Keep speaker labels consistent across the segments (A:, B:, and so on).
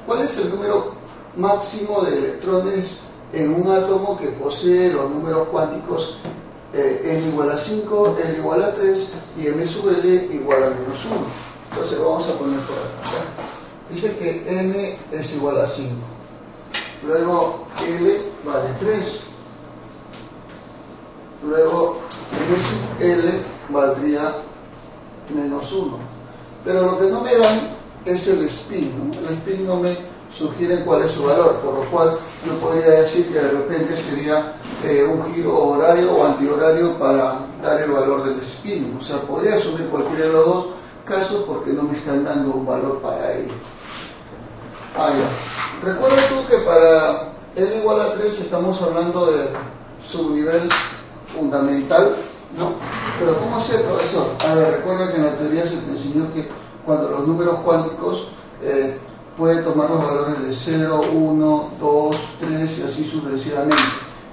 A: ¿Cuál es el número máximo de electrones en un átomo que posee los números cuánticos n igual a 5, L igual a 3 y M sub L igual a menos 1? Entonces vamos a poner por acá, ¿ya? Dice que N es igual a 5. Luego L vale 3. Luego M sub L valdría menos 1. Pero lo que no me dan es el spin, ¿no? El spin no me sugiere cuál es su valor, por lo cual yo podría decir que de repente sería un giro horario o antihorario para dar el valor del spin. O sea, podría asumir cualquiera de los dos casos porque no me están dando un valor para ello. Ya. Recuerda tú que para N igual a 3 estamos hablando del subnivel fundamental, ¿no? Pero ¿cómo sé, profesor? Recuerda que en la teoría se te enseñó que cuando los números cuánticos puede tomar los valores de 0, 1, 2, 3 y así sucesivamente.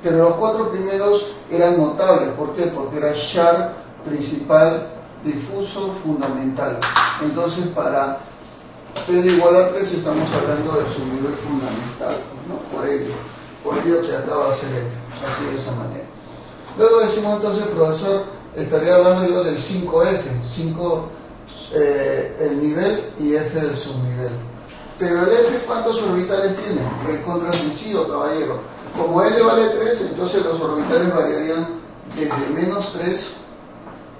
A: Pero los 4 primeros eran notables. ¿Por qué? Porque era char, principal, difuso, fundamental. Entonces para N igual a 3 estamos hablando de su nivel fundamental, ¿no? Por ello te acaba de hacer así de esa manera. Luego decimos entonces, profesor, estaría hablando yo del 5F, 5 el nivel y F del subnivel. Pero el F, ¿cuántos orbitales tiene? Recontra sencillo, caballero. Como L vale 3, entonces los orbitales variarían desde menos 3,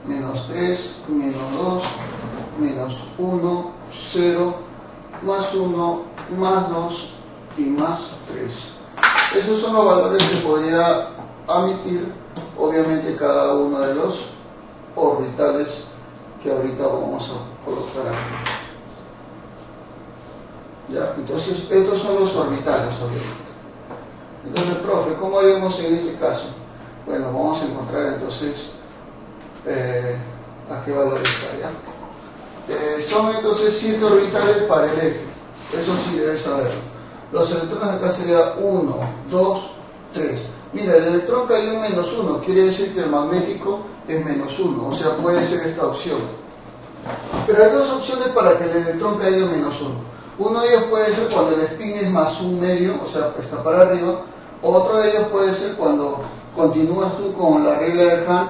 A: menos 3, menos 2, menos 1, 0, más 1, más 2 y más 3. Esos son los valores que podría emitir, obviamente, cada uno de los orbitales que ahorita vamos a colocar aquí. ¿Ya? Entonces, estos son los orbitales, obviamente. Entonces, profe, ¿cómo haríamos en este caso? Bueno, vamos a encontrar entonces a qué valor está, ¿ya? Son entonces 7 orbitales para el F. Eso sí debes saberlo. Los electrones acá sería 1, 2, 3. Mira, el electrón cayó en menos 1. Quiere decir que el magnético es menos 1. O sea, puede ser esta opción. Pero hay dos opciones para que el electrón caiga en menos 1. Uno de ellos puede ser cuando el spin es más un medio, o sea, está para arriba. Otro de ellos puede ser cuando continúas tú con la regla de Hunt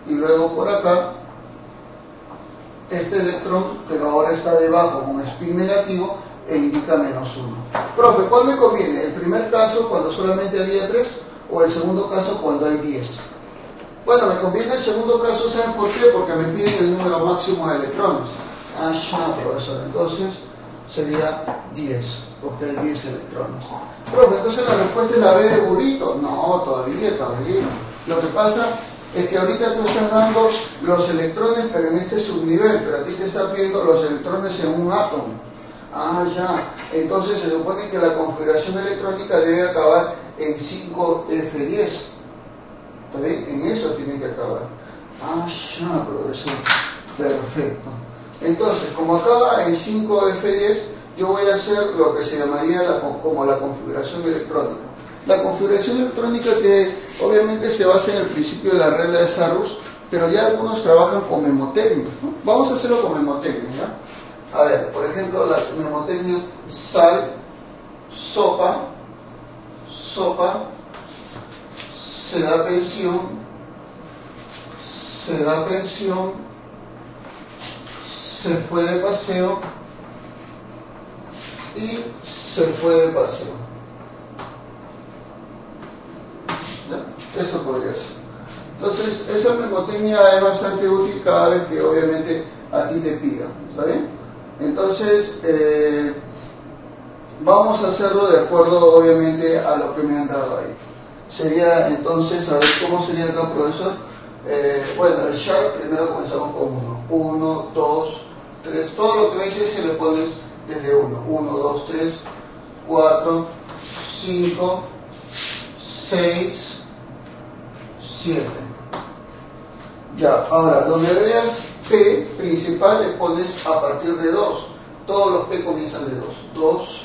A: y luego por acá este electrón, pero ahora está debajo con spin negativo e indica menos 1. Profe, ¿cuál me conviene? ¿El primer caso cuando solamente había 3 o el segundo caso cuando hay 10? Bueno, me conviene el segundo caso, ¿saben por qué? Porque me piden el número máximo de electrones. Ya, profesor, entonces sería 10, porque hay 10 electrones. Profe, entonces la respuesta es la B de burrito. No, todavía, caballero. Lo que pasa es que ahorita tú estás dando los electrones, pero en este subnivel, pero a ti te está pidiendo los electrones en un átomo. Ya. Entonces se supone que la configuración electrónica debe acabar en 5F10. ¿Está bien? En eso tiene que acabar. Ya, profesor. Perfecto. Entonces, como acaba en 5F10, yo voy a hacer lo que se llamaría como la configuración electrónica. La configuración electrónica que obviamente se basa en el principio de la regla de Sarrus, pero ya algunos trabajan con memotecnia, ¿no? Vamos a hacerlo con memotecnia, ¿ya? A ver, por ejemplo, la memotecnia sal, sopa, se da pensión, se fue de paseo y se fue de paseo. ¿Ya? Eso podría ser. Entonces, esa memotecnia es bastante útil cada vez que obviamente a ti te pidan. ¿Está bien? Entonces, vamos a hacerlo de acuerdo obviamente a lo que me han dado ahí. Sería entonces, a ver cómo sería acá, profesor. Bueno, el sharp primero comenzamos con 1. 1, 2, 3. Todo lo que me dice se le pones desde 1. 1, 2, 3, 4, 5, 6, 7. Ya, ahora, donde veas P principal le pones a partir de 2. Todos los P comienzan de 2. 2,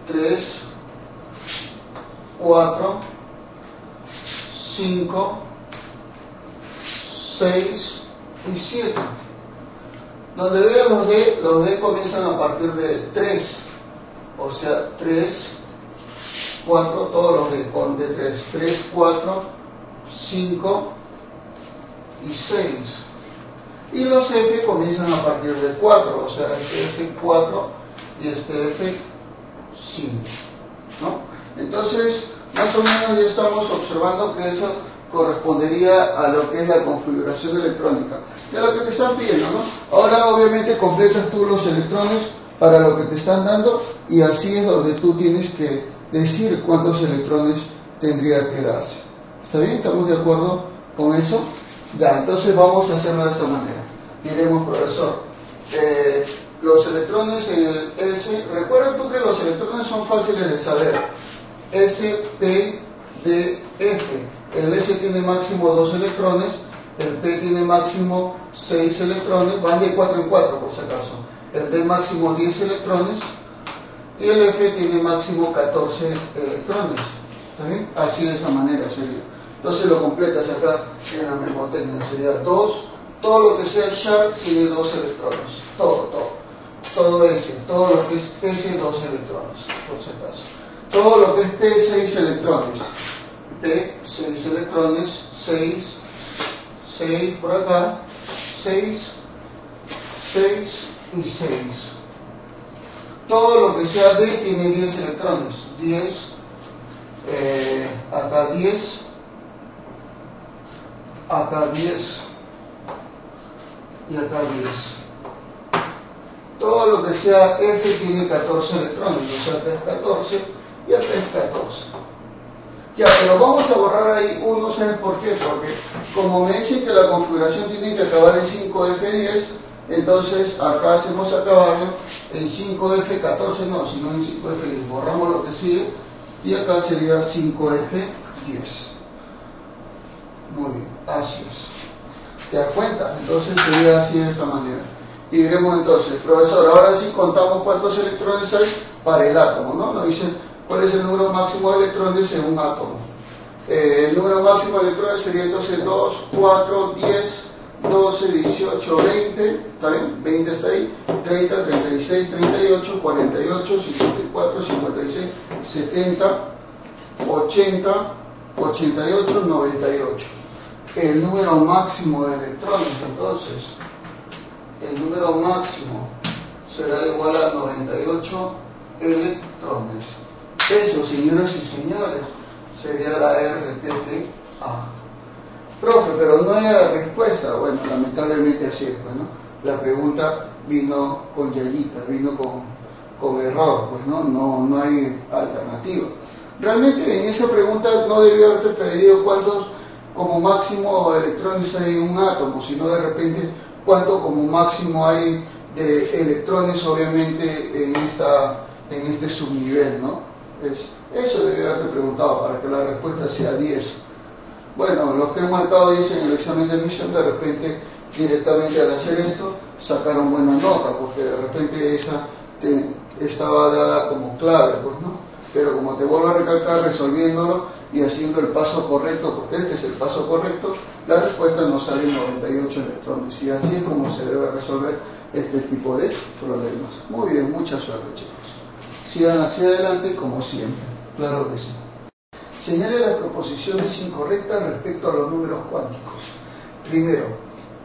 A: 3, 4, 5, 6 y 7. Donde veas los D comienzan a partir de 3. o sea 3, 4, todos los de 3, 3, 4, 5 y 6. Y los F comienzan a partir de 4, o sea, este F4 y este F5, ¿no? Entonces, más o menos ya estamos observando que eso correspondería a lo que es la configuración electrónica. Ya lo que te están pidiendo, ¿no? Ahora obviamente completas tú los electrones para lo que te están dando y así es donde tú tienes que decir cuántos electrones tendría que darse. ¿Está bien? ¿Estamos de acuerdo con eso? Ya, entonces vamos a hacerlo de esta manera. Diremos, profesor, los electrones en el S, recuerda tú que los electrones son fáciles de saber. S, P, D, F. El S tiene máximo 2 electrones, el P tiene máximo 6 electrones, van de 4 en 4 por si acaso. El D máximo 10 electrones y el F tiene máximo 14 electrones. ¿Está bien? Así de esa manera sería. Entonces lo completas acá en la memotecnia, sería 2, todo lo que sea sharp tiene 2 electrones, todo S, todo lo que es S 2 electrones, por si acaso. Todo lo que es P 6 electrones, P 6 electrones, 6 por acá, 6 y 6. Todo lo que sea D tiene 10 electrones, 10, acá 10, acá 10 y acá 10. Todo lo que sea F tiene 14 electrones, o sea, acá es 14 y acá es 14. Ya, pero vamos a borrar ahí 1, ¿saben por qué? Porque como me dicen que la configuración tiene que acabar en 5F10, entonces acá hacemos acabarlo en 5F14, no, sino en 5F10. Borramos lo que sigue y acá sería 5F10. Muy bien, así es. ¿Te das cuenta? Entonces sería así de esta manera. Y diremos entonces, profesor, ahora sí contamos cuántos electrones hay para el átomo, ¿no? Nos dicen cuál es el número máximo de electrones en un átomo. El número máximo de electrones sería entonces 2, 4, 10, 12, 18, 20, ¿está bien? 20 está ahí, 30, 36, 38, 48, 54, 56, 70, 80, 88, 98. El número máximo de electrones, entonces, el número máximo será igual a 98 electrones. Eso, señoras y señores, sería la RTTA. Profe, pero no hay respuesta. Bueno, lamentablemente así es, ¿no? La pregunta vino con yayita, vino con error, pues no hay alternativa. Realmente en esa pregunta no debió haberte pedido cuántos como máximo electrones hay en un átomo, sino de repente cuánto como máximo hay de electrones, obviamente, en este subnivel, ¿no? Eso debió haberte preguntado para que la respuesta sea 10. Bueno, los que han marcado 10 en el examen de admisión, de repente, directamente al hacer esto, sacaron buena nota, porque de repente esa estaba dada como clave, pues, ¿no? Pero como te vuelvo a recalcar, resolviéndolo y haciendo el paso correcto, porque este es el paso correcto, la respuesta nos sale 98 electrones. Y así es como se debe resolver este tipo de problemas. Muy bien, mucha suerte, chicos. Sigan hacia adelante como siempre. Claro que sí. Señale las proposiciones incorrectas respecto a los números cuánticos. Primero,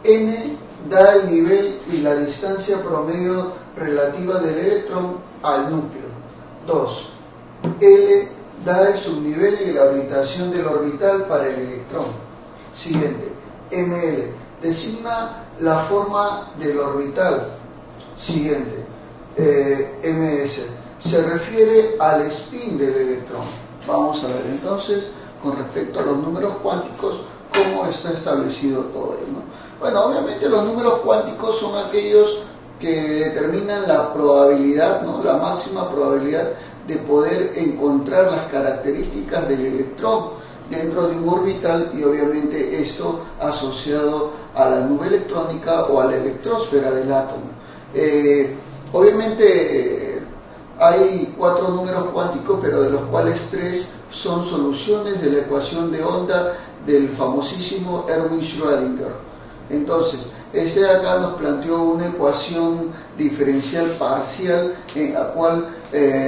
A: n da el nivel y la distancia promedio relativa del electrón al núcleo. 2. L da el subnivel y la orientación del orbital para el electrón. Siguiente, ml designa la forma del orbital. Siguiente, ms se refiere al spin del electrón. Vamos a ver entonces, con respecto a los números cuánticos, cómo está establecido todo ello, ¿no? Bueno, obviamente los números cuánticos son aquellos que determinan la probabilidad, ¿no? La máxima probabilidad de poder encontrar las características del electrón dentro de un orbital, y obviamente esto asociado a la nube electrónica o a la electrósfera del átomo. Obviamente hay 4 números cuánticos, pero de los cuales 3 son soluciones de la ecuación de onda del famosísimo Erwin Schrödinger. Entonces, este de acá nos planteó una ecuación diferencial parcial en la cual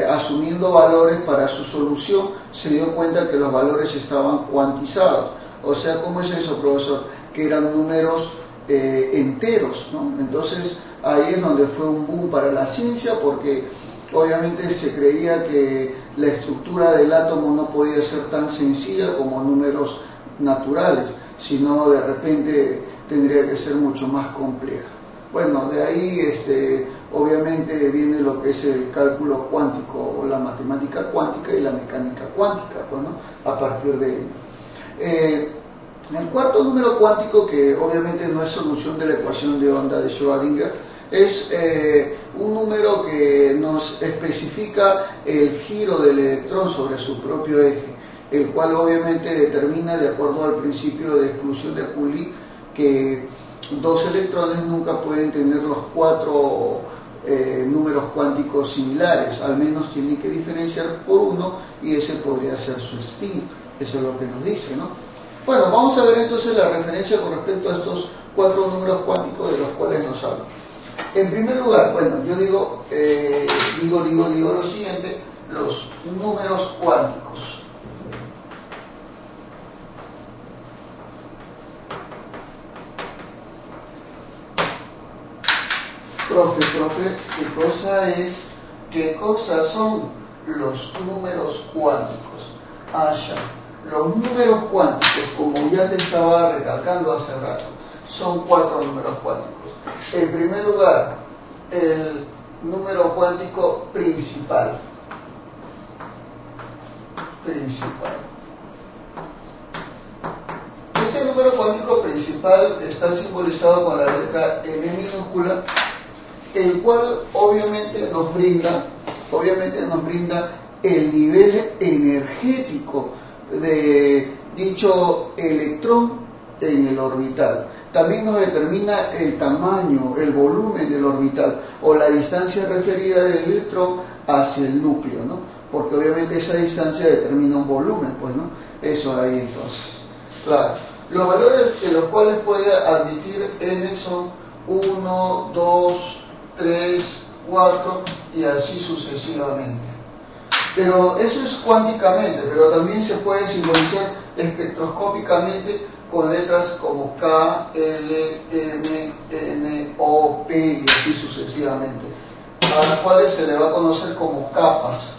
A: asumiendo valores para su solución, se dio cuenta que los valores estaban cuantizados. O sea, ¿cómo es eso, profesor? Que eran números enteros, ¿no? Entonces ahí es donde fue un boom para la ciencia, porque obviamente se creía que la estructura del átomo no podía ser tan sencilla como números naturales, sino de repente tendría que ser mucho más compleja. Bueno, de ahí obviamente viene lo que es el cálculo cuántico, o la matemática cuántica y la mecánica cuántica, pues, ¿no? A partir de ello. El cuarto número cuántico, que obviamente no es solución de la ecuación de onda de Schrödinger, es un número que nos especifica el giro del electrón sobre su propio eje, el cual obviamente determina, de acuerdo al principio de exclusión de Pauli, que dos electrones nunca pueden tener los cuatro números cuánticos similares, al menos tienen que diferenciar por uno, y ese podría ser su spin. Eso es lo que nos dice, ¿no? Bueno, vamos a ver entonces la referencia con respecto a estos cuatro números cuánticos de los cuales nos habla. En primer lugar, bueno, yo digo lo siguiente: los números cuánticos. Profe, ¿qué cosas son los números cuánticos? Los números cuánticos, como ya te estaba recalcando hace rato, son cuatro números cuánticos. En primer lugar, el número cuántico principal. Este número cuántico principal está simbolizado con la letra M minúscula, el cual obviamente nos brinda el nivel energético de dicho electrón en el orbital. También nos determina el tamaño, el volumen del orbital, o la distancia referida del electrón hacia el núcleo, ¿no? Porque obviamente esa distancia determina un volumen, pues, ¿no? Eso ahí entonces. Claro. Los valores en los cuales puede admitir n son 1, 2, 3, 4 y así sucesivamente. Pero eso es cuánticamente, pero también se puede simbolizar espectroscópicamente con letras como K, L, M, N, O, P y así sucesivamente, a las cuales se le va a conocer como capas,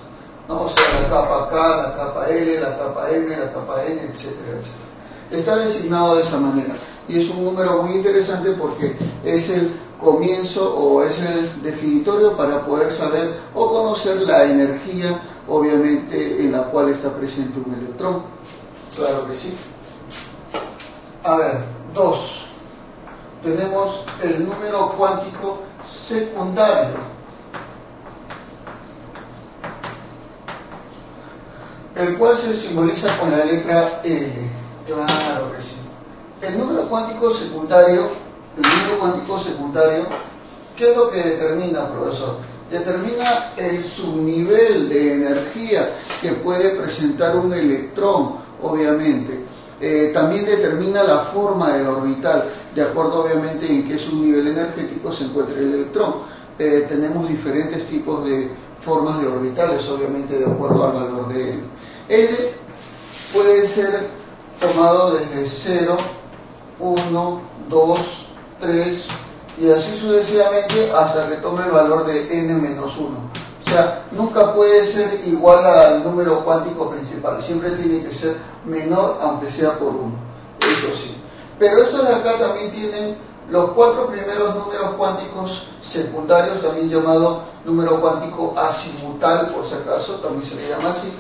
A: ¿no? O sea, la capa K, la capa L, la capa M, la capa N, etcétera, etcétera. Está designado de esa manera y es un número muy interesante porque es el comienzo o es el definitorio para poder saber o conocer la energía, obviamente, en la cual está presente un electrón. Claro que sí. A ver, 2. Tenemos el número cuántico secundario. El cual se simboliza con la letra L. Claro que sí. El número cuántico secundario, ¿qué es lo que determina, profesor? Determina el subnivel de energía que puede presentar un electrón, obviamente. También determina la forma del orbital, de acuerdo obviamente en qué subnivel energético se encuentra el electrón. Tenemos diferentes tipos de formas de orbitales, obviamente de acuerdo al valor de L. L puede ser tomado desde 0, 1, 2, 3 y así sucesivamente hasta que tome el valor de n-1. O sea, nunca puede ser igual al número cuántico principal, siempre tiene que ser menor aunque sea por 1, eso sí. Pero estos de acá también tienen los cuatro primeros números cuánticos secundarios, también llamado número cuántico azimutal, por si acaso, también se le llama así.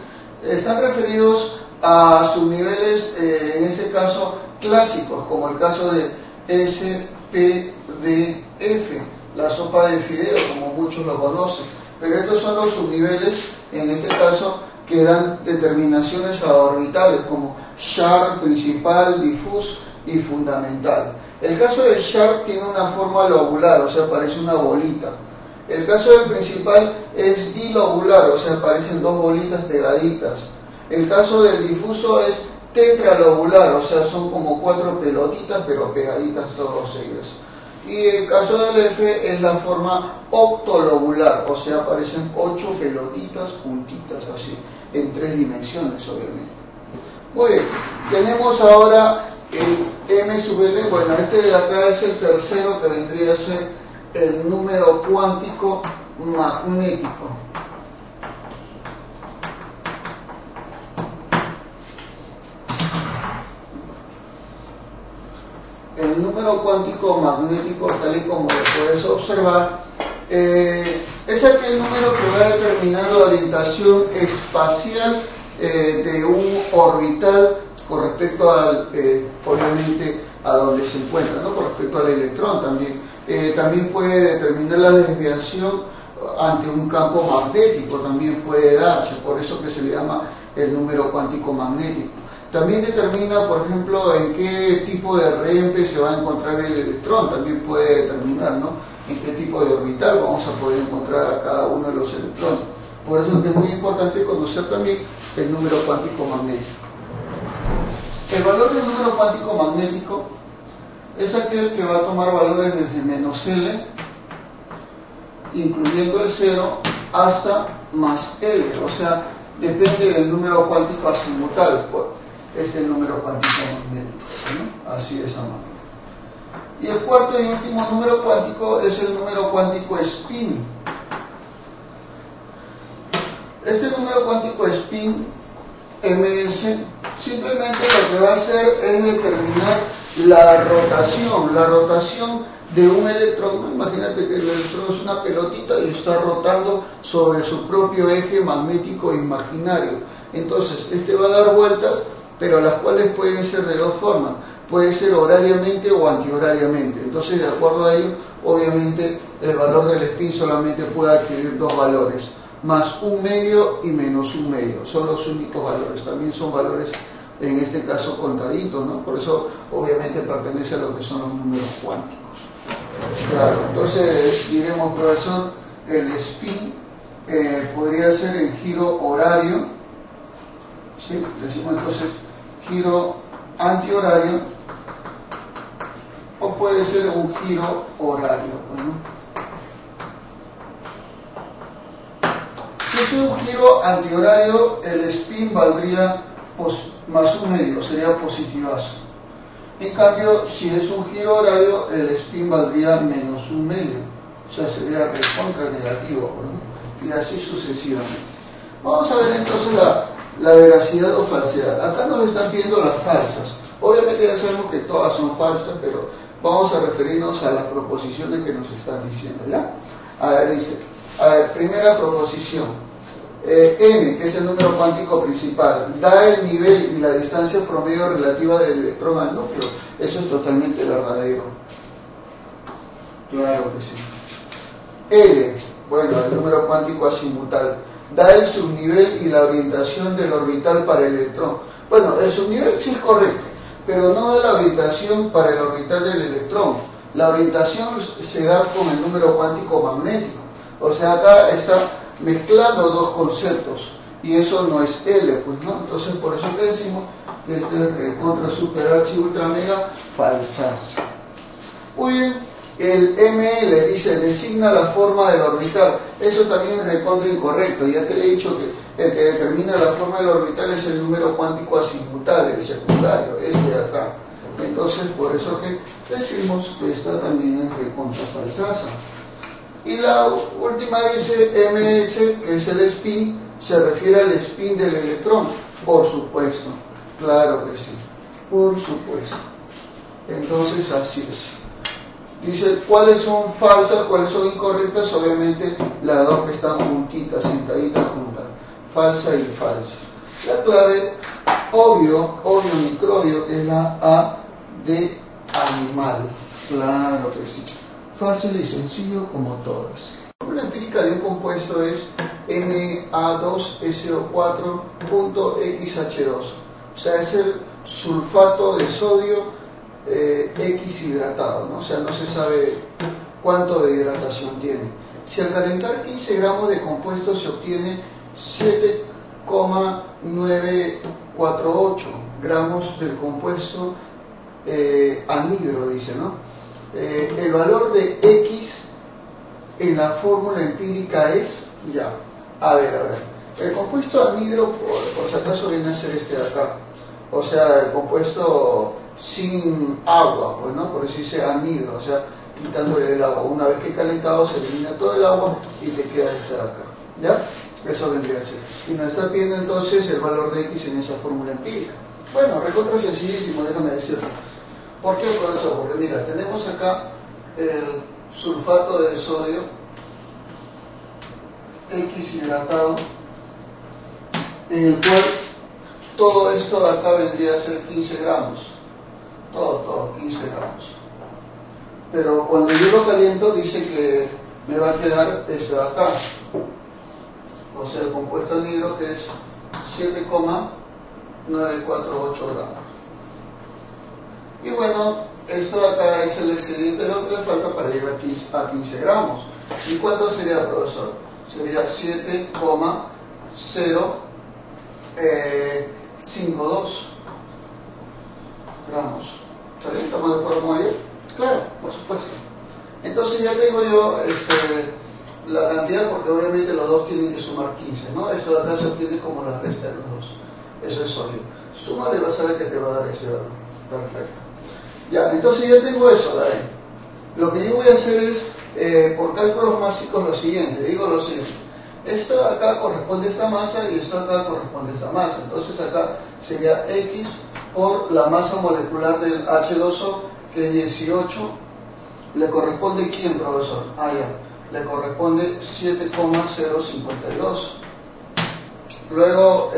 A: Están referidos a subniveles, en este caso, clásicos, como el caso de SPDF, la sopa de fideo, como muchos lo conocen. Pero estos son los subniveles, en este caso, que dan determinaciones a orbitales, como Sharp, principal, difuso y fundamental. El caso del Sharp tiene una forma lobular, o sea, parece una bolita. El caso del principal es dilobular, o sea, parecen dos bolitas pegaditas. El caso del difuso es tetralobular, o sea, son como cuatro pelotitas, pero pegaditas todos ellos. Y el caso del F es la forma octolobular, o sea, aparecen 8 pelotitas juntitas así, en 3 dimensiones obviamente. Muy bien, tenemos ahora el M sub L. Bueno, este de acá es el tercero, que vendría a ser el número cuántico magnético. El número cuántico magnético, tal y como lo puedes observar, es aquel número que va a determinar la orientación espacial de un orbital con respecto al, obviamente, a donde se encuentra, ¿no? Con respecto al electrón también. También puede determinar la desviación ante un campo magnético, también puede darse, por eso que se le llama el número cuántico magnético. También determina, por ejemplo, en qué tipo de REMPE se va a encontrar el electrón, también puede determinar, ¿no?, en qué tipo de orbital vamos a poder encontrar a cada uno de los electrones. Por eso es que es muy importante conocer también el número cuántico magnético. El valor del número cuántico magnético es aquel que va a tomar valores desde menos L, incluyendo el 0, hasta más L, o sea, depende del número cuántico azimutal. Este es el número cuántico magnético, ¿no? Así de esa manera. Y el cuarto y último número cuántico es el número cuántico spin. Este número cuántico spin, ms, simplemente lo que va a hacer es determinar la rotación de un electrón. Imagínate que el electrón es una pelotita y está rotando sobre su propio eje magnético imaginario. Entonces, este va a dar vueltas, pero las cuales pueden ser de dos formas. Puede ser horariamente o antihorariamente. Entonces, de acuerdo a ello, obviamente, el valor del spin solamente puede adquirir dos valores, más un medio y menos un medio. Son los únicos valores. También son valores, en este caso, contaditos, ¿no? Por eso, obviamente, pertenece a lo que son los números cuánticos. Claro, entonces, diremos, profesor, el spin podría ser en giro horario, ¿sí? Decimos entonces giro antihorario, o puede ser un giro horario, ¿no? Si es un giro antihorario, el spin valdría más un medio, sería positivazo. En cambio, si es un giro horario, el spin valdría menos un medio, o sea, sería recontra negativo, ¿no? Y así sucesivamente. Vamos a ver entonces la veracidad o falsedad. Acá nos están pidiendo las falsas. Obviamente ya sabemos que todas son falsas, pero vamos a referirnos a las proposiciones que nos están diciendo, ¿ya? A ver, dice, primera proposición, m, que es el número cuántico principal, da el nivel y la distancia promedio relativa del electrón al núcleo. Eso es totalmente verdadero. Claro que sí. L, bueno, el número cuántico azimutal, da el subnivel y la orientación del orbital para el electrón. Bueno, el subnivel sí es correcto, pero no da la orientación para el orbital del electrón. La orientación se da con el número cuántico magnético. O sea, acá está mezclando dos conceptos, y eso no es L, pues, ¿no? Entonces, por eso que decimos que este es recontra super archi ultra mega falsas. Muy bien. El ML dice, designa la forma del orbital. Eso también es recontra incorrecto. Ya te he dicho que el que determina la forma del orbital es el número cuántico azimutal, el secundario, este de acá. Entonces, por eso que decimos que esta también es recontra falsaza. Y la última dice MS, que es el spin, se refiere al spin del electrón. Por supuesto, claro que sí, por supuesto. Entonces, así es. Dice, ¿cuáles son falsas, cuáles son incorrectas? Obviamente las dos que están juntitas, sentaditas juntas, falsa y falsa. La clave, obvio microbio, que es la A de animal. Claro que sí. Fácil y sencillo como todas. La fórmula empírica de un compuesto es Na2SO4.XH2. O sea, es el sulfato de sodio X hidratado, ¿no? O sea, no se sabe cuánto de hidratación tiene. Si al calentar 15 gramos de compuesto se obtiene 7,948 gramos del compuesto anhidro, dice, ¿no? el valor de X en la fórmula empírica es, ya, a ver, el compuesto anhidro, por si acaso viene a ser este de acá, o sea, el compuesto sin agua, pues, ¿no? Por eso dice anhidro, o sea, quitándole el agua. Una vez que calentado se elimina todo el agua y te queda este de acá, ¿ya? Eso vendría a ser. Y nos está pidiendo entonces el valor de X en esa fórmula empírica. Bueno, recontra sencillísimo, déjame decirlo. ¿Por qué, profesor? Porque mira, tenemos acá el sulfato de sodio, X hidratado, en el cual todo esto de acá vendría a ser 15 gramos. Todo, 15 gramos. Pero cuando yo lo caliento dice que me va a quedar este de acá. O sea, el compuesto anhidro que es 7,948 gramos. Y bueno, esto de acá es el excedente de lo que le falta para llegar a 15 gramos. ¿Y cuánto sería, profesor? Sería 7,052 gramos. ¿Está bien? ¿Estamos de acuerdo con ello? Claro, por supuesto. Entonces ya tengo yo la cantidad, porque obviamente los dos tienen que sumar 15, ¿no? Esto de acá se obtiene como la resta de los dos. Eso es sólido. Súmale y vas a ver que te va a dar ese valor. Perfecto. Ya, entonces ya tengo eso, ¿vale? Lo que yo voy a hacer es, por cálculos básicos, lo siguiente. Digo lo siguiente. Esto de acá corresponde a esta masa y esto de acá corresponde a esta masa. Entonces acá sería X por la masa molecular del H2O, que es 18. ¿Le corresponde quién, profesor? Ah, ya. Le corresponde 7,052. Luego,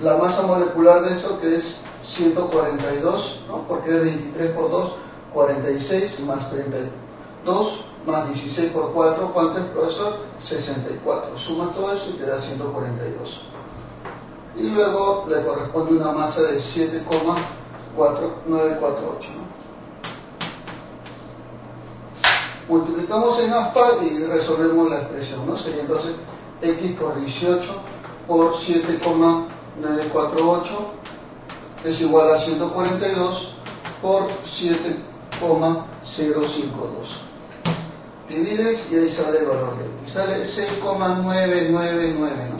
A: la masa molecular de eso, que es 142, ¿no? Porque es 23 por 2, 46, más 32, más 16 por 4, ¿cuánto es, profesor? 64. Sumas todo eso y te da 142. Y luego le corresponde una masa de 7,4948, ¿no? Multiplicamos en aspar y resolvemos la expresión, ¿no? Sería entonces X por 18 por 7,948 es igual a 142 por 7,052. Divides y ahí sale el valor de X. Sale 6,999, ¿no?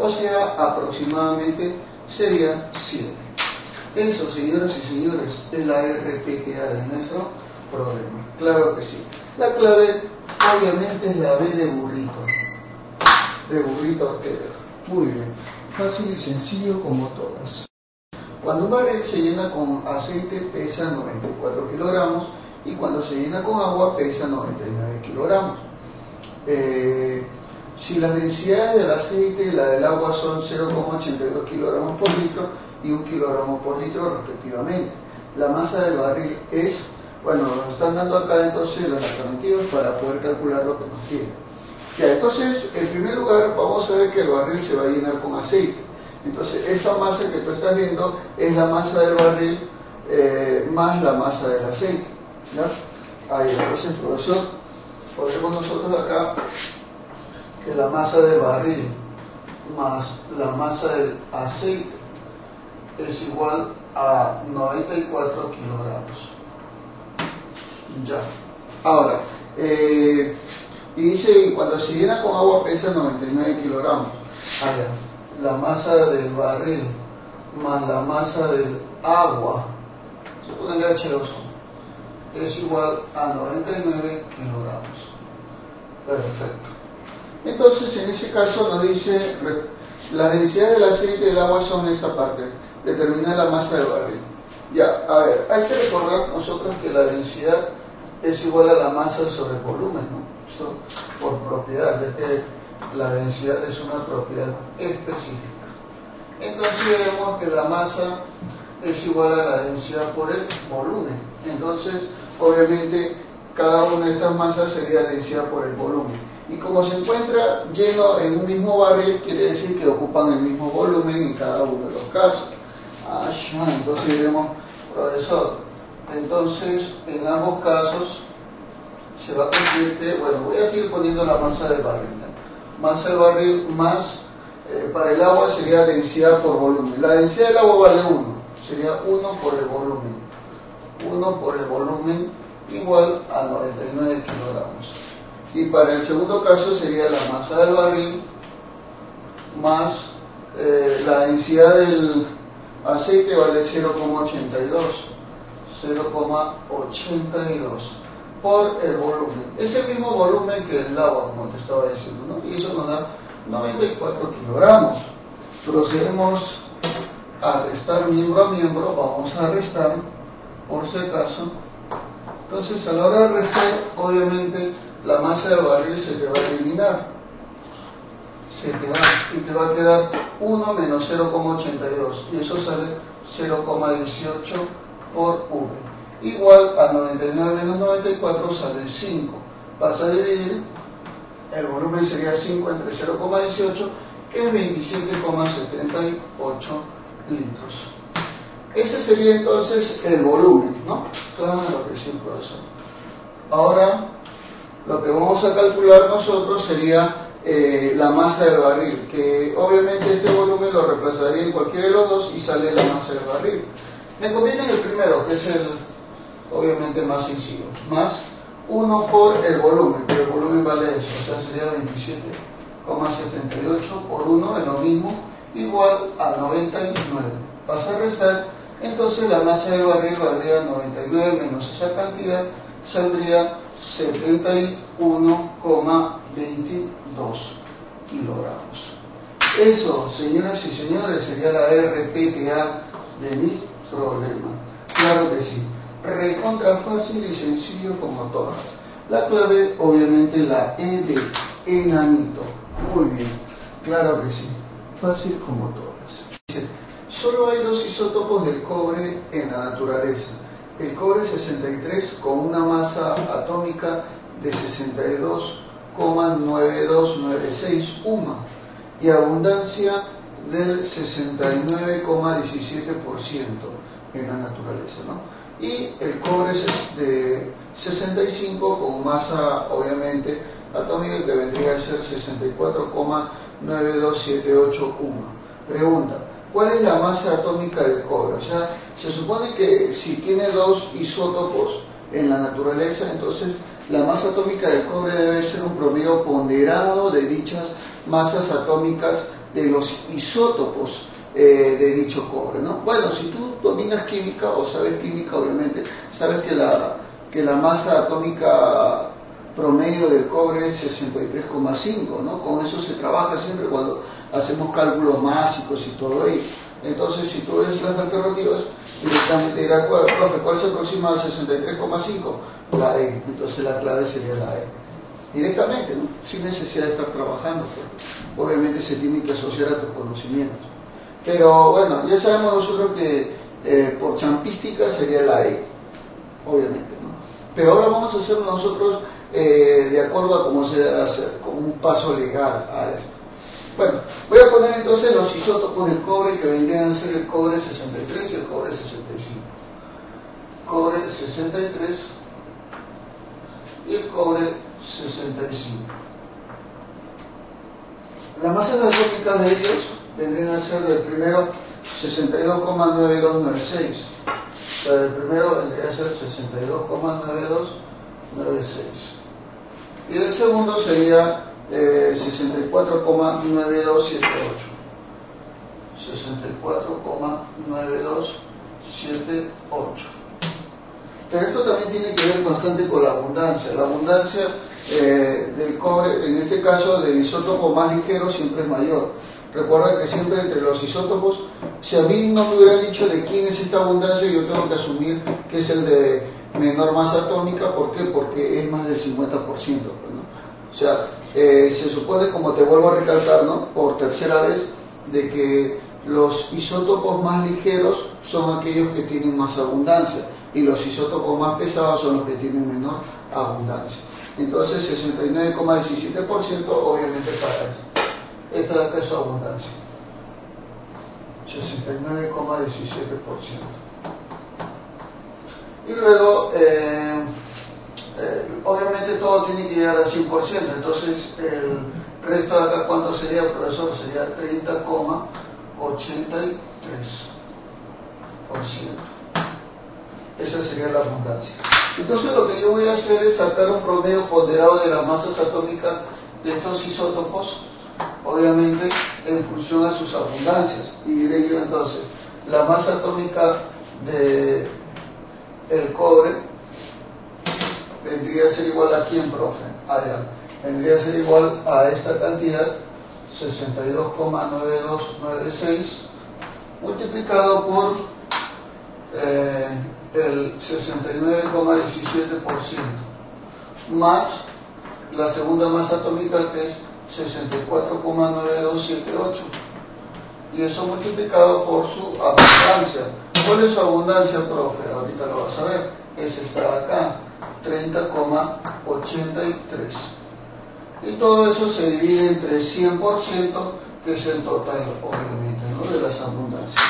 A: O sea, aproximadamente sería 7. Eso, señoras y señores, es la RPTA de nuestro problema. Claro que sí. La clave, obviamente, es la B de burrito. De burrito arquero. Muy bien. Fácil y sencillo como todas. Cuando un barril se llena con aceite pesa 94 kilogramos y cuando se llena con agua pesa 99 kilogramos. Si las densidades del aceite y la del agua son 0,82 kilogramos por litro y 1 kilogramo por litro respectivamente, la masa del barril es, bueno, nos están dando acá entonces las alternativas para poder calcular lo que nos pide. Ya, entonces, en primer lugar, vamos a ver que el barril se va a llenar con aceite. Entonces, esta masa que tú estás viendo es la masa del barril más la masa del aceite, ¿ya? Ahí, entonces, profesor, ponemos nosotros acá que la masa del barril más la masa del aceite es igual a 94 kilogramos. Ya. Ahora, y dice, cuando se llena con agua pesa 99 kilogramos. Allá, la masa del barril más la masa del agua, se pone el H2O, es igual a 99 kilogramos. Perfecto. Entonces, en ese caso nos dice, la densidad del aceite y del agua son esta parte, determina la masa del barril. Ya, a ver, hay que recordar nosotros que la densidad es igual a la masa sobre el volumen, ¿no? Esto por propiedad, ya que la densidad es una propiedad específica. Entonces vemos que la masa es igual a la densidad por el volumen. Entonces, obviamente, cada una de estas masas sería densidad por el volumen. Y como se encuentra lleno en un mismo barril, quiere decir que ocupan el mismo volumen en cada uno de los casos. Entonces diremos, profesor, entonces en ambos casos se va a cumplir que, bueno, voy a seguir poniendo la masa del barril, ¿no? Masa del barril más, para el agua sería densidad por volumen. La densidad del agua vale 1, sería 1 por el volumen. 1 por el volumen igual a 99 kilogramos. Y para el segundo caso sería la masa del barril más la densidad del aceite vale 0,82 por el volumen. Es el mismo volumen que el agua, como te estaba diciendo, ¿no? Y eso nos da 94 kilogramos. Procedemos a restar miembro a miembro, vamos a restar por si acaso. Entonces a la hora de restar, obviamente la masa del barril se te va a eliminar, y te va a quedar 1 menos 0,82 y eso sale 0,18 por V, igual a 99 menos 94 sale 5. Vas a dividir, el volumen sería 5 entre 0,18, que es 27,78 litros. Ese sería entonces el volumen, ¿no? Claro que sí, profesor. Ahora, lo que vamos a calcular nosotros sería la masa del barril, que obviamente este volumen lo reemplazaría en cualquiera de los dos y sale la masa del barril. Me conviene el primero, que es el obviamente más sencillo, más 1 por el volumen, pero el volumen vale eso, o sea sería 27,78 por 1 es lo mismo, igual a 99. Pasa a restar, entonces la masa del barril valdría 99 menos esa cantidad, saldría 71,22 kilogramos. Eso, señoras y señores, sería la RPPA de mi problema. Claro que sí, recontra fácil y sencillo como todas. La clave, obviamente, la E de enanito. Muy bien, claro que sí, fácil como todas. Dice, solo hay dos isótopos del cobre en la naturaleza. El cobre 63 con una masa atómica de 62,9296 UMA y abundancia del 69,17% en la naturaleza, ¿no? Y el cobre es de 65 con masa obviamente atómica que vendría a ser 64,9278 UMA. Pregunta, ¿cuál es la masa atómica del cobre? O sea, se supone que si tiene dos isótopos en la naturaleza, entonces la masa atómica del cobre debe ser un promedio ponderado de dichas masas atómicas de los isótopos de dicho cobre, ¿no? Bueno, si tú dominas química o sabes química, obviamente, sabes que la masa atómica promedio del cobre es 63,5, ¿no? Con eso se trabaja siempre cuando hacemos cálculos básicos y todo ahí. Entonces, si tú ves las alternativas, directamente dirá, profe, ¿cuál se aproxima al 63,5? La E. Entonces la clave sería la E. Directamente, ¿no? Sin necesidad de estar trabajando, pero obviamente se tiene que asociar a tus conocimientos. Pero bueno, ya sabemos nosotros que por champística sería la E, obviamente, ¿no? Pero ahora vamos a hacerlo nosotros de acuerdo a cómo se debe hacer, como un paso legal a esto. Bueno, voy a poner entonces los isótopos del cobre que vendrían a ser el cobre 63 y el cobre 65. Cobre 63 y el cobre 65. Las masas atómicas de ellos vendrían a ser del primero 62,9296. O sea, el primero vendría a ser 62,9296. Y el segundo sería 64,9278. 64,9278. Pero esto también tiene que ver bastante con la abundancia. La abundancia del cobre, en este caso del isótopo más ligero, siempre es mayor. Recuerda que siempre entre los isótopos, si a mí no me hubieran dicho de quién es esta abundancia, yo tengo que asumir que es el de menor masa atómica. ¿Por qué? Porque es más del 50%, ¿no? O sea, se supone, como te vuelvo a recalcar, ¿no?, por tercera vez, de que los isótopos más ligeros son aquellos que tienen más abundancia y los isótopos más pesados son los que tienen menor abundancia. Entonces 69,17% obviamente para eso. Esta de acá es su abundancia, 69,17%. Y luego obviamente todo tiene que llegar al 100%, entonces el resto de acá, ¿cuánto sería, profesor? Sería 30,83%. Esa sería la abundancia. Entonces lo que yo voy a hacer es sacar un promedio ponderado de las masas atómicas de estos isótopos, obviamente en función a sus abundancias. Y diré yo entonces, la masa atómica del cobre vendría a ser igual a quién, profe. Allá. Vendría a ser igual a esta cantidad, 62,9296, multiplicado por el 69,17%, más la segunda masa atómica, que es 64,9278, y eso multiplicado por su abundancia. ¿Cuál es su abundancia, profe? Ahorita lo vas a ver. Es esta de acá, 30,83. Y todo eso se divide entre 100%, que es el total, obviamente, ¿no?, de las abundancias.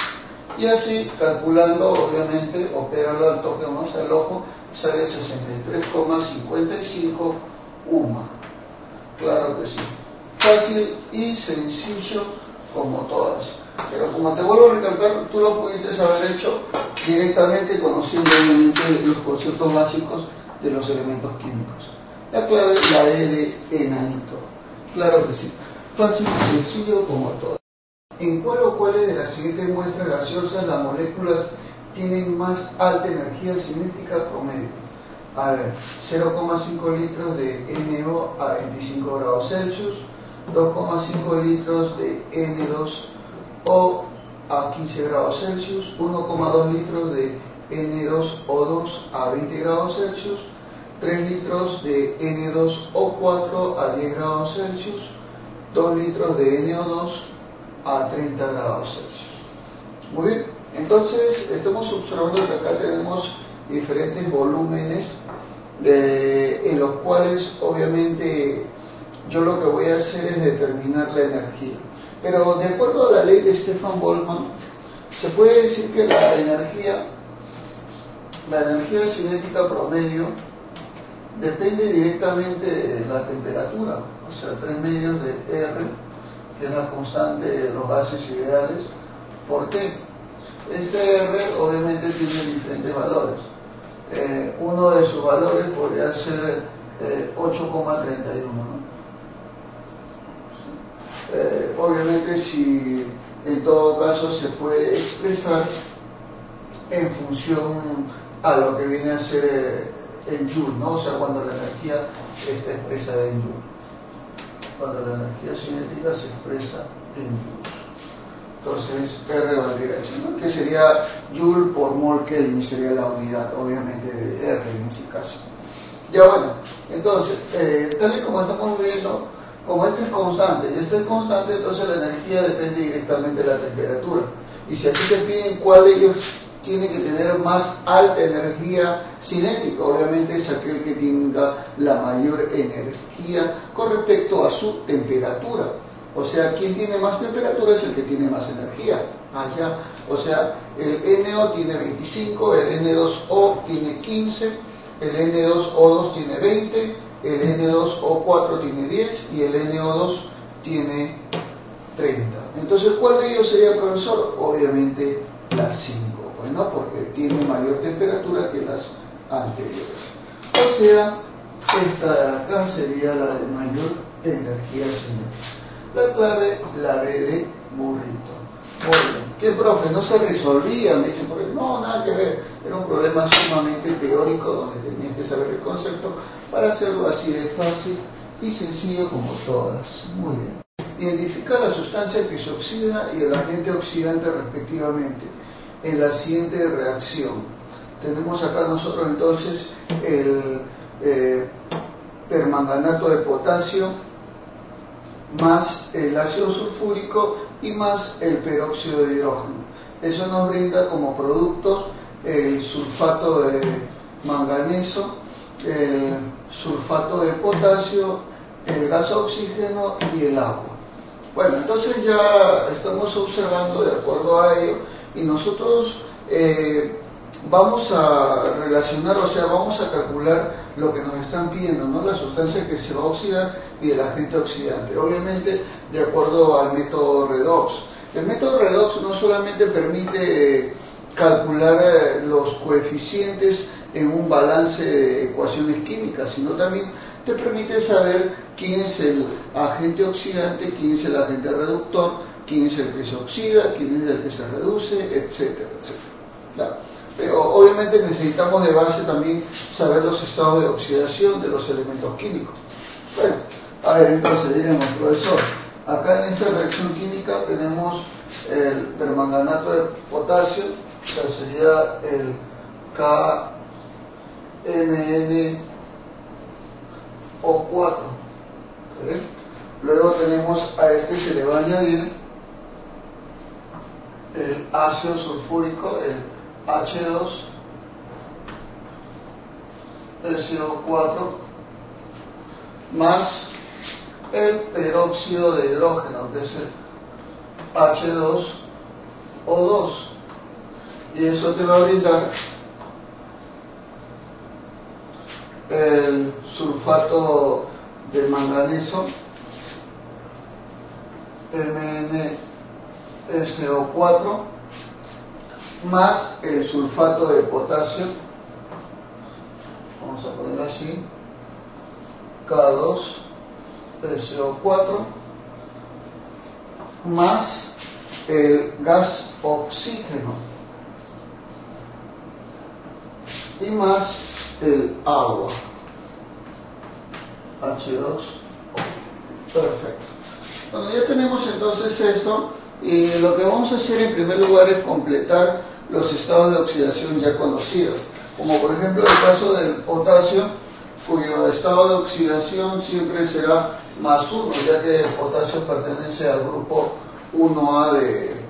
A: Y así, calculando, obviamente, opéralo al toque más al ojo, sale 63,55 UMA. Claro que sí. Fácil y sencillo como todas. Pero como te vuelvo a recalcar, tú lo pudiste haber hecho directamente conociendo, obviamente, los conceptos básicos de los elementos químicos. La clave, la E de enanito. Claro que sí. Fácil y sencillo como todo. ¿En cuál o cuáles de las siguientes muestras gaseosas las moléculas tienen más alta energía cinética promedio? A ver, 0,5 litros de NO a 25 grados Celsius, 2,5 litros de N2O a 15 grados Celsius, 1,2 litros de N2O2 a 20 grados Celsius, 3 litros de N2O4 a 10 grados Celsius, 2 litros de NO2 a 30 grados Celsius. Muy bien, entonces estamos observando que acá tenemos diferentes volúmenes en los cuales obviamente yo lo que voy a hacer es determinar la energía. Pero de acuerdo a la ley de Stefan Boltzmann, se puede decir que la energía cinética promedio depende directamente de la temperatura, o sea, 3 medios de R, que es la constante de los gases ideales, por T. Este R obviamente tiene diferentes valores. Uno de sus valores podría ser 8,31, ¿no? Obviamente, si en todo caso se puede expresar en función a lo que viene a ser en Joule, ¿no? O sea, cuando la energía está expresada en Joule. Cuando la energía cinética se expresa en Joules. Entonces, R valdría eso, ¿no?, que sería Joule por mol Kelvin, sería la unidad, obviamente, de R en ese caso. Ya bueno, entonces, tal y como estamos viendo, como este es constante y este es constante, entonces la energía depende directamente de la temperatura. Y si aquí te piden cuál de ellos tiene que tener más alta energía cinética, obviamente es aquel que tenga la mayor energía con respecto a su temperatura. O sea, quien tiene más temperatura es el que tiene más energía. Allá. O sea, el NO tiene 25, el N2O tiene 15, el N2O2 tiene 20, el N2O4 tiene 10 y el NO2 tiene 30. Entonces, ¿cuál de ellos sería, profesor? Obviamente las 5, pues, ¿no?, porque tiene mayor temperatura que las anteriores. O sea, esta de acá sería la de mayor energía cinética. La clave, la B de burrito. Bueno, ¿qué, profe? ¿No se resolvía? Me dicen, porque no, nada que ver. Era un problema sumamente teórico donde tenías que saber el concepto para hacerlo así de fácil y sencillo como todas. Muy bien. Identifica la sustancia que se oxida y el agente oxidante respectivamente en la siguiente reacción. Tenemos acá nosotros entonces el permanganato de potasio más el ácido sulfúrico y más el peróxido de hidrógeno. Eso nos brinda como productos el sulfato de manganeso, el sulfato de potasio, el gas oxígeno y el agua. Bueno, entonces ya estamos observando de acuerdo a ello y nosotros vamos a relacionar, o sea, vamos a calcular lo que nos están pidiendo, ¿no?, la sustancia que se va a oxidar y el agente oxidante, obviamente de acuerdo al método redox. El método redox no solamente permite calcular los coeficientes en un balance de ecuaciones químicas, sino también te permite saber quién es el agente oxidante, quién es el agente reductor, quién es el que se oxida, quién es el que se reduce, etcétera, etcétera. ¿Ya? Pero obviamente necesitamos de base también saber los estados de oxidación de los elementos químicos. Bueno, a ver, entonces diremos, profesor, acá en esta reacción química tenemos el permanganato de potasio, o sea, sería el KMnO4. ¿Sí? Luego tenemos a este se le va a añadir el ácido sulfúrico, el H2, el CO4, más el peróxido de hidrógeno, que es el H2O2, y eso te va a brindar el sulfato de manganeso, MnSO4, más el sulfato de potasio, vamos a poner así, K2SO4, más el gas oxígeno y más el agua, H2O. Perfecto. Bueno, ya tenemos entonces esto, y lo que vamos a hacer en primer lugar es completar los estados de oxidación ya conocidos, como por ejemplo el caso del potasio, cuyo estado de oxidación siempre será más 1, ya que el potasio pertenece al grupo 1A de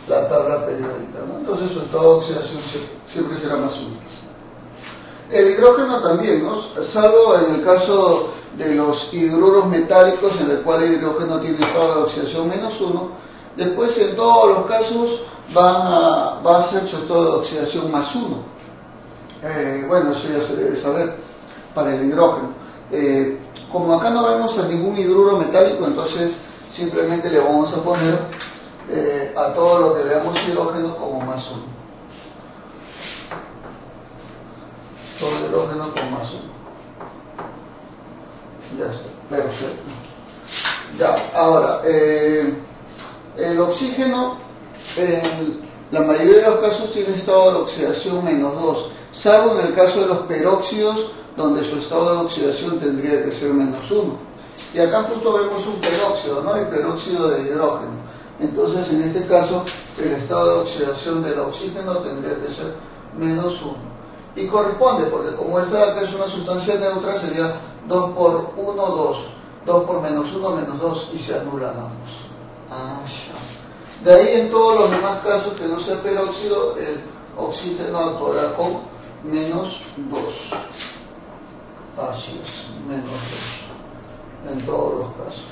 A: la tabla periódica, ¿no? Entonces su estado de oxidación siempre será más 1. El hidrógeno también, ¿no? Salvo en el caso de los hidruros metálicos, en el cual el hidrógeno tiene estado de oxidación menos 1, después en todos los casos va a ser su estado de oxidación más 1. Bueno, eso ya se debe saber para el hidrógeno. Como acá no vemos a ningún hidruro metálico, entonces simplemente le vamos a poner a todo lo que veamos hidrógeno como más 1. Todo hidrógeno con más 1. Ya está, perfecto. Ya, ahora, el oxígeno en la mayoría de los casos tiene estado de oxidación menos 2, salvo en el caso de los peróxidos, donde su estado de oxidación tendría que ser menos 1. Y acá justo vemos un peróxido, ¿no? El peróxido de hidrógeno. Entonces, en este caso, el estado de oxidación del oxígeno tendría que ser menos 1. Y corresponde, porque como esta de acá es una sustancia neutra, sería 2 por 1, 2. 2 por menos 1, menos 2, y se anulan ambos. Ya. De ahí en todos los demás casos que no sea peróxido, el oxígeno actuará con menos 2. Así es, menos 2. En todos los casos.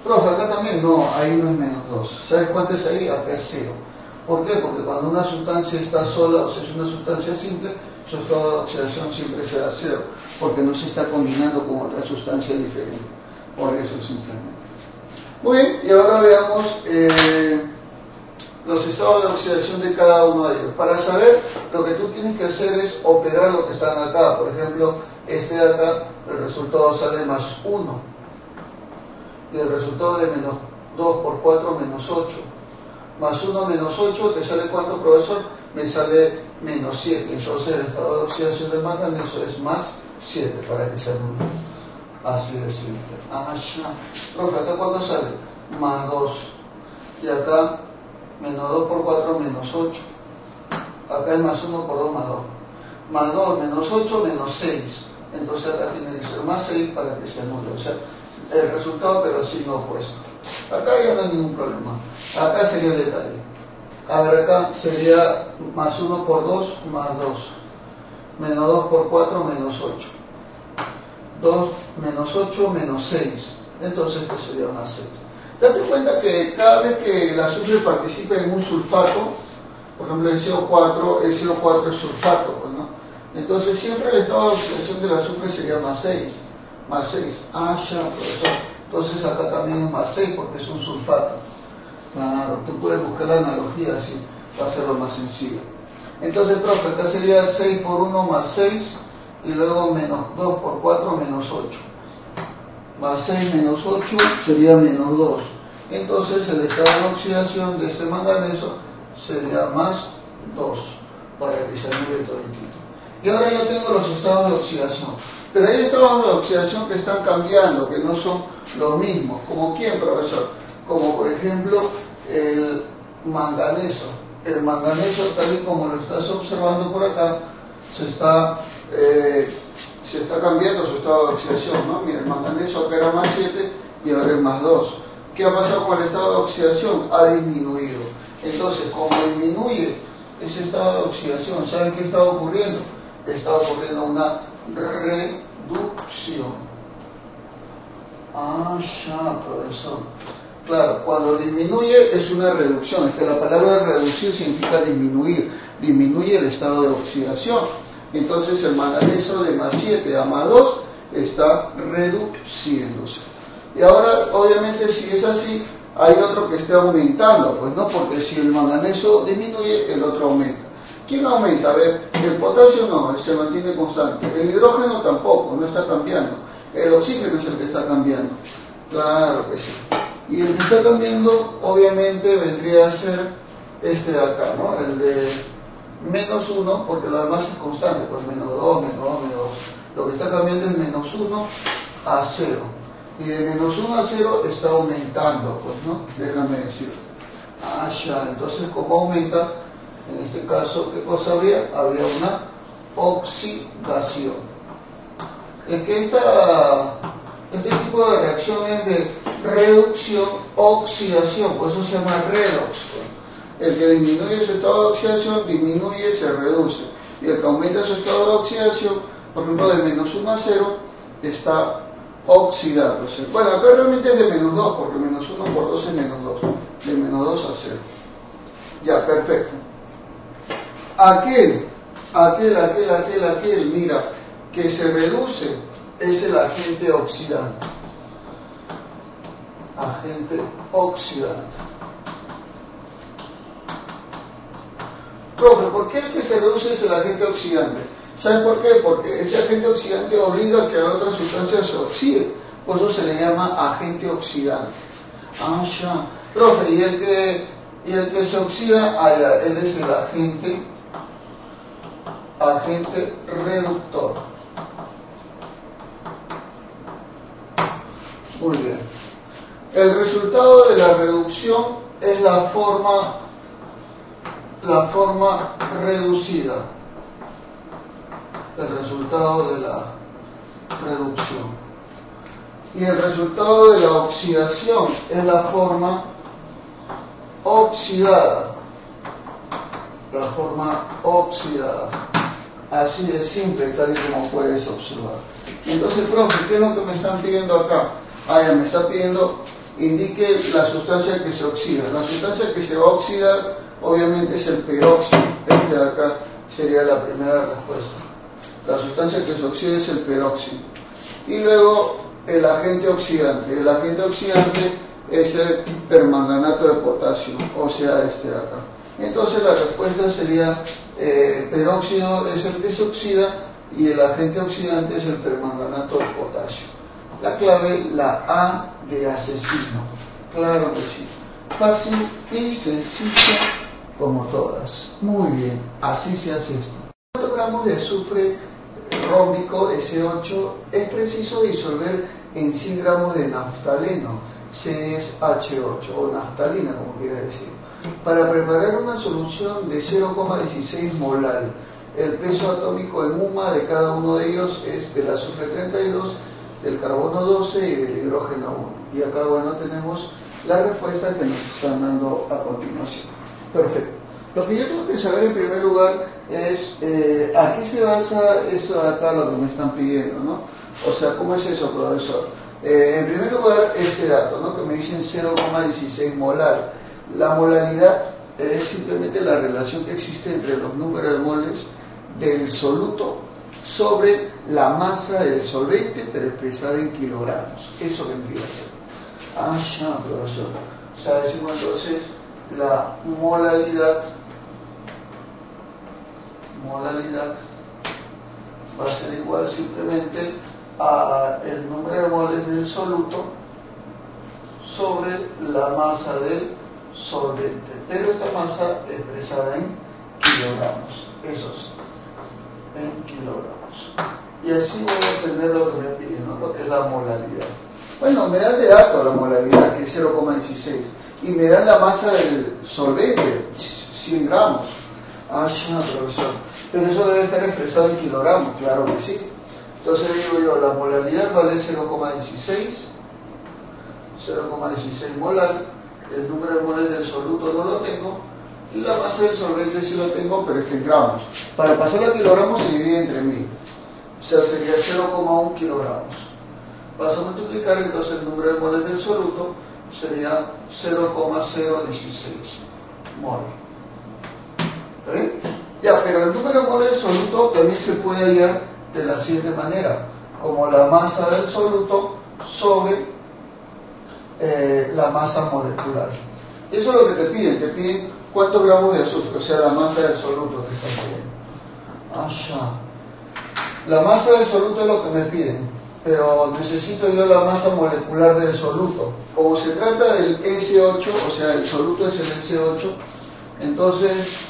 A: Profe, acá también, no, ahí no es menos 2. ¿Sabes cuánto es ahí? Acá es 0. ¿Por qué? Porque cuando una sustancia está sola, o sea, es una sustancia simple, su estado de oxidación siempre será 0, porque no se está combinando con otra sustancia diferente. Por eso simplemente. Muy bien, y ahora veamos los estados de oxidación de cada uno de ellos. Para saber, lo que tú tienes que hacer es operar lo que están acá. Por ejemplo, este de acá, el resultado sale más 1. Y el resultado de menos 2 por 4, menos 8. Más 1 menos 8, ¿te sale cuánto, profesor? Me sale menos 7. Entonces el estado de oxidación del manganeso es más 7, para que se anule. Así de simple. Ya. Profe, ¿acá cuánto sale? Más 2. Y acá, menos 2 por 4, menos 8. Acá es más 1 por 2, más 2. Más 2, menos 8, menos 6. Entonces acá tiene que ser más 6 para que se anule. O sea, el resultado, pero el signo opuesto. Acá ya no hay ningún problema. Acá sería el detalle. A ver, acá sería más 1 por 2, más 2. Menos 2 por 4, menos 8. 2 menos 8, menos 6. Entonces esto sería más 6. Date cuenta que cada vez que el azufre participa en un sulfato, por ejemplo el CO4 es sulfato, pues, ¿no? Entonces siempre el estado de oxidación del azufre sería más 6. Más 6. Ya, profesor. Entonces acá también es más 6 porque es un sulfato. Claro, tú puedes buscar la analogía así, va a ser lo más sencillo. Entonces, profe, acá sería 6 por 1 más 6, y luego menos 2 por 4 menos 8. Más 6 menos 8 sería menos 2. Entonces, el estado de oxidación de este manganeso sería más 2, para que se anule toditito. Y ahora yo tengo los estados de oxidación. Pero hay estados de oxidación que están cambiando, que no son los mismos. ¿Como quién, profesor? Como por ejemplo el manganeso. El manganeso, tal y como lo estás observando por acá, se está cambiando su estado de oxidación, ¿no? Mira, el manganeso acá era más 7 y ahora es más 2. ¿Qué ha pasado con el estado de oxidación? Ha disminuido. Entonces, como disminuye ese estado de oxidación, ¿saben qué está ocurriendo? Está ocurriendo una reducción. Ah, ya, profesor. Claro, cuando disminuye es una reducción. Es que la palabra reducir significa disminuir. Disminuye el estado de oxidación. Entonces el manganeso de más 7 a más 2 está reduciéndose. Y ahora, obviamente, si es así, hay otro que esté aumentando, pues no, porque si el manganeso disminuye, el otro aumenta. ¿Quién aumenta? A ver, el potasio no, se mantiene constante. El hidrógeno tampoco, no está cambiando. El oxígeno es el que está cambiando. Claro que sí. Y el que está cambiando, obviamente, vendría a ser este de acá, ¿no? El de menos 1, porque lo demás es constante, pues menos 2, menos 2, menos 2. Lo que está cambiando es menos 1 a 0. Y de menos 1 a 0 está aumentando, pues, ¿no? Déjame decir. Ah, ya, entonces, ¿cómo aumenta? En este caso, ¿qué cosa habría? Habría una oxidación. Es que este tipo de reacciones de reducción, oxidación, por eso se llama redox. El que disminuye su estado de oxidación, disminuye, se reduce. Y el que aumenta su estado de oxidación, por ejemplo, de menos 1 a 0, está oxidándose. Bueno, acá realmente es de menos 2, porque menos 1 por 2 es menos 2. De menos 2 a 0. Ya, perfecto. Aquel, mira, que se reduce es el agente oxidante. Agente oxidante. Profe, ¿por qué el que se reduce es el agente oxidante? ¿Sabes por qué? Porque este agente oxidante obliga a que la otra sustancia se oxide. Por eso se le llama agente oxidante. Ah, ya. Profe, ¿y el que se oxida? Ah, ya, él es el agente reductor. Muy bien. El resultado de la reducción es la forma reducida. El resultado de la reducción. Y el resultado de la oxidación es la forma oxidada. La forma oxidada. Así de simple, tal y como puedes observar. Entonces, profe, ¿qué es lo que me están pidiendo acá? Ah, ya me está pidiendo, indique la sustancia que se oxida. La sustancia que se va a oxidar, obviamente, es el peróxido. Este de acá sería la primera respuesta. La sustancia que se oxida es el peróxido. Y luego, el agente oxidante. El agente oxidante es el permanganato de potasio, o sea, este de acá. Entonces la respuesta sería peróxido es el que se oxida y el agente oxidante es el permanganato de potasio. La clave, la A de asesino. Claro que sí. Fácil y sencilla como todas. Muy bien, así se hace esto. 4 gramos de azufre rómbico S8 es preciso disolver en 100 gramos de naftaleno CH8 o naftalina, como quiera decir, para preparar una solución de 0,16 molar. El peso atómico en UMA de cada uno de ellos es del azufre 32, del carbono 12 y del hidrógeno 1. Y acá, bueno, tenemos la respuesta que nos están dando a continuación. Perfecto. Lo que yo tengo que saber en primer lugar es a qué se basa esto de acá, lo que me están pidiendo, ¿no? O sea, ¿cómo es eso, profesor? En primer lugar, este dato, ¿no? Que me dicen 0,16 molar. La molaridad es simplemente la relación que existe entre los números de moles del soluto sobre la masa del solvente, pero expresada en kilogramos. Eso vendría a ser. Ah, ya, profesor. O sea, decimos entonces la molaridad molalidad va a ser igual simplemente a el número de moles del soluto sobre la masa del solvente, pero esta masa expresada en kilogramos, eso sí, en kilogramos. Y así voy a obtener lo que me piden, ¿no? Lo que es la molalidad. Bueno, me dan de dato la molalidad, que es 0,16, y me dan la masa del solvente, 100 gramos. Ah, ya, profesor, pero eso debe estar expresado en kilogramos, claro que sí. Entonces digo yo, la molalidad vale 0,16 molar, el número de moles del soluto no lo tengo, y la masa del solvente sí lo tengo, pero está en gramos. Para pasar a kilogramos se divide entre 1000, o sea, sería 0,1 kilogramos. Vas a multiplicar, entonces el número de moles del soluto sería 0,016 mol. ¿Está bien? Ya, pero el número de moles del soluto también se puede hallar de la siguiente manera, como la masa del soluto sobre la masa molecular. Eso es lo que te piden cuántos gramos de azufre, o sea, la masa del soluto que está pidiendo. Ah, ya. La masa del soluto es lo que me piden, pero necesito yo la masa molecular del soluto. Como se trata del S8, o sea, el soluto es el S8, entonces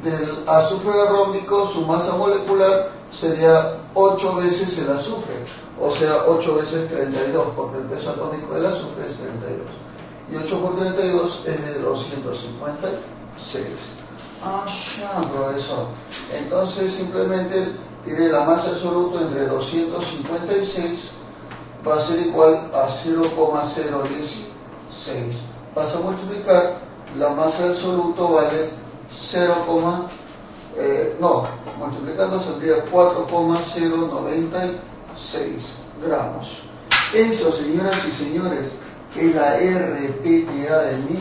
A: del azufre rómbico su masa molecular sería 8 veces el azufre, o sea, 8 veces 32, porque el peso atómico del azufre es 32. Y 8 por 32 es de 256. Ah, ya, profesor. Entonces simplemente diré la masa del soluto entre 256 va a ser igual a 0,016. Vas a multiplicar, la masa del soluto vale multiplicando saldría 4,096 gramos. Eso, señoras y señores, es la RPTA de mi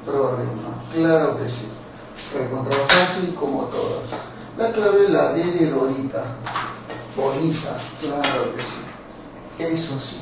A: problema. Claro que sí. Recontra fácil como todas. La clave es la D de Dorita. Bonita, claro que sí. Eso sí.